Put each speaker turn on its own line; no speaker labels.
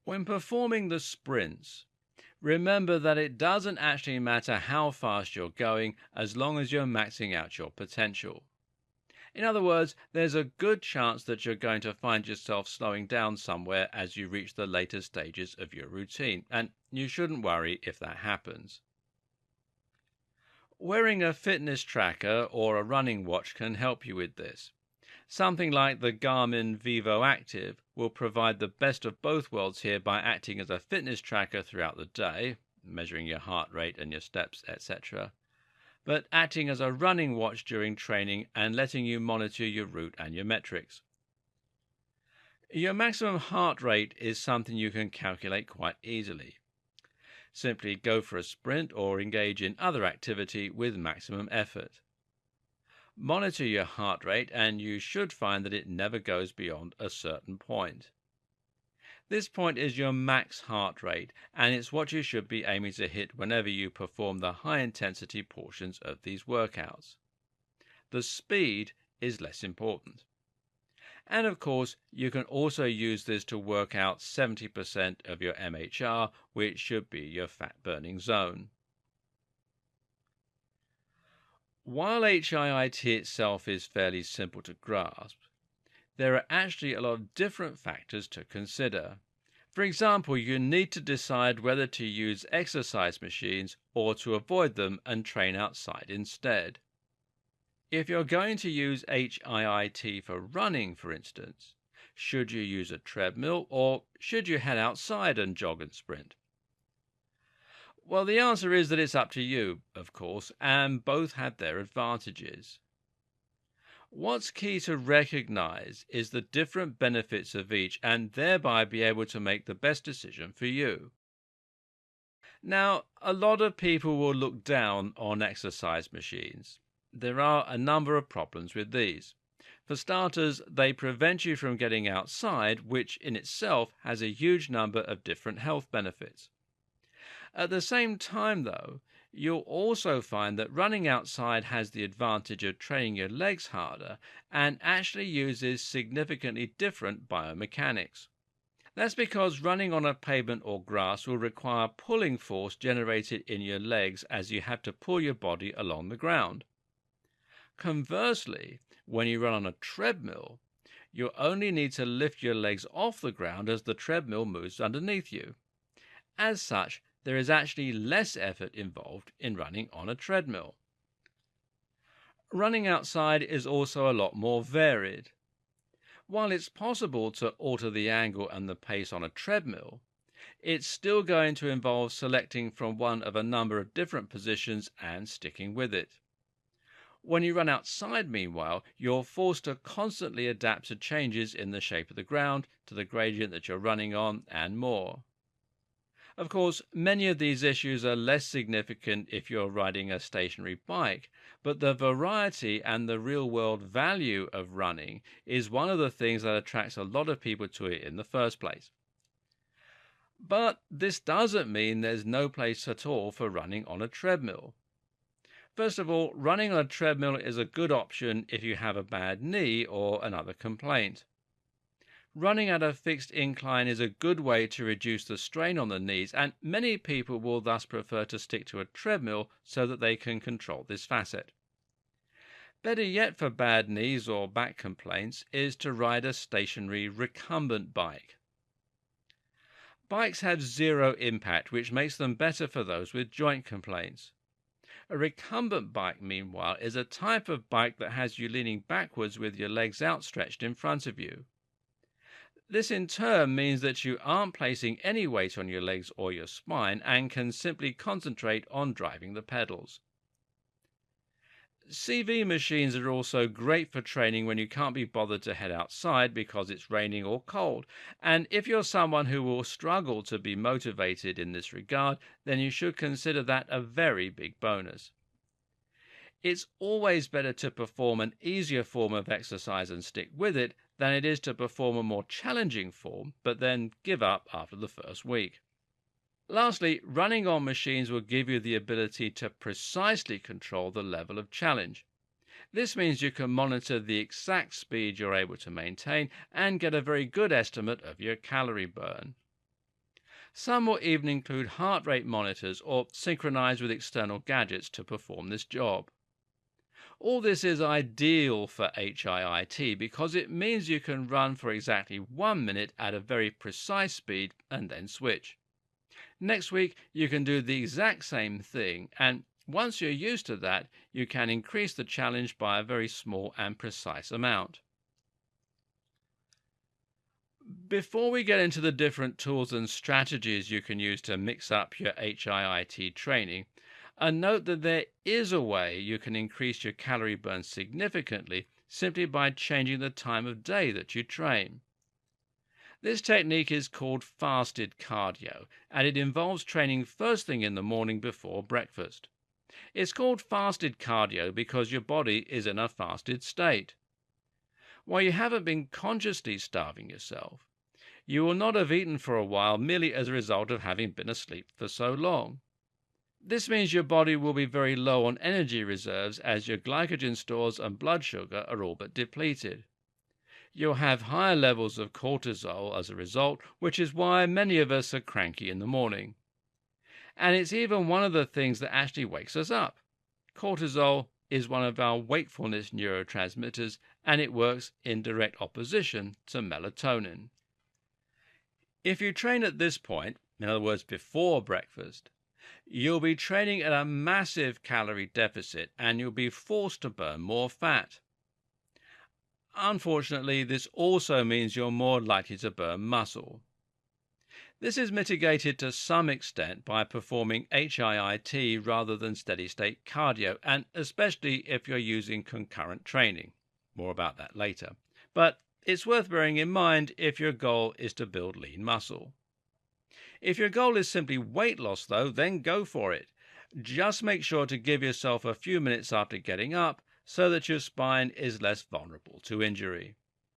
When performing the sprints, remember that it doesn't actually matter how fast you're going as long as you're maxing out your potential. In other words, there's a good chance that you're going to find yourself slowing down somewhere as you reach the later stages of your routine, and you shouldn't worry if that happens. Wearing a fitness tracker or a running watch can help you with this. Something like the Garmin Vivo Active will provide the best of both worlds here by acting as a fitness tracker throughout the day, measuring your heart rate and your steps, etc., but acting as a running watch during training and letting you monitor your route and your metrics. Your maximum heart rate is something you can calculate quite easily. Simply go for a sprint or engage in other activity with maximum effort. Monitor your heart rate and you should find that it never goes beyond a certain point. This point is your max heart rate, and it's what you should be aiming to hit whenever you perform the high-intensity portions of these workouts. The speed is less important. And of course, you can also use this to work out 70% of your MHR, which should be your fat-burning zone. While HIIT itself is fairly simple to grasp, there are actually a lot of different factors to consider. For example, you need to decide whether to use exercise machines or to avoid them and train outside instead. If you're going to use HIIT for running, for instance, should you use a treadmill or should you head outside and jog and sprint? Well, the answer is that it's up to you, of course, and both have their advantages. What's key to recognize is the different benefits of each and thereby be able to make the best decision for you. Now, a lot of people will look down on exercise machines. There are a number of problems with these. For starters, they prevent you from getting outside, which in itself has a huge number of different health benefits. At the same time, though, you'll also find that running outside has the advantage of training your legs harder and actually uses significantly different biomechanics. That's because running on a pavement or grass will require pulling force generated in your legs as you have to pull your body along the ground. Conversely, when you run on a treadmill, you only need to lift your legs off the ground as the treadmill moves underneath you. As such, there is actually less effort involved in running on a treadmill. Running outside is also a lot more varied. While it's possible to alter the angle and the pace on a treadmill, it's still going to involve selecting from one of a number of different positions and sticking with it. When you run outside, meanwhile, you're forced to constantly adapt to changes in the shape of the ground, to the gradient that you're running on, and more. Of course, many of these issues are less significant if you're riding a stationary bike, but the variety and the real-world value of running is one of the things that attracts a lot of people to it in the first place. But this doesn't mean there's no place at all for running on a treadmill. First of all, running on a treadmill is a good option if you have a bad knee or another complaint. Running at a fixed incline is a good way to reduce the strain on the knees, and many people will thus prefer to stick to a treadmill so that they can control this facet. Better yet for bad knees or back complaints is to ride a stationary recumbent bike. Bikes have zero impact, which makes them better for those with joint complaints. A recumbent bike, meanwhile, is a type of bike that has you leaning backwards with your legs outstretched in front of you. This in turn means that you aren't placing any weight on your legs or your spine and can simply concentrate on driving the pedals. CV machines are also great for training when you can't be bothered to head outside because it's raining or cold, and if you're someone who will struggle to be motivated in this regard, then you should consider that a very big bonus. It's always better to perform an easier form of exercise and stick with it than it is to perform a more challenging form but then give up after the first week. Lastly, running on machines will give you the ability to precisely control the level of challenge. This means you can monitor the exact speed you're able to maintain and get a very good estimate of your calorie burn. Some will even include heart rate monitors or synchronize with external gadgets to perform this job. All this is ideal for HIIT because it means you can run for exactly 1 minute at a very precise speed and then switch. Next week, you can do the exact same thing, and once you're used to that, you can increase the challenge by a very small and precise amount. Before we get into the different tools and strategies you can use to mix up your HIIT training, note that there is a way you can increase your calorie burn significantly simply by changing the time of day that you train. This technique is called fasted cardio, and it involves training first thing in the morning before breakfast. It's called fasted cardio because your body is in a fasted state. While you haven't been consciously starving yourself, you will not have eaten for a while merely as a result of having been asleep for so long. This means your body will be very low on energy reserves as your glycogen stores and blood sugar are all but depleted. You'll have higher levels of cortisol as a result, which is why many of us are cranky in the morning. And it's even one of the things that actually wakes us up. Cortisol is one of our wakefulness neurotransmitters, and it works in direct opposition to melatonin. If you train at this point, in other words before breakfast, you'll be training at a massive calorie deficit and you'll be forced to burn more fat. Unfortunately, this also means you're more likely to burn muscle. This is mitigated to some extent by performing HIIT rather than steady-state cardio, and especially if you're using concurrent training. More about that later. But it's worth bearing in mind if your goal is to build lean muscle. If your goal is simply weight loss, though, then go for it. Just make sure to give yourself a few minutes after getting up so that your spine is less vulnerable to injury.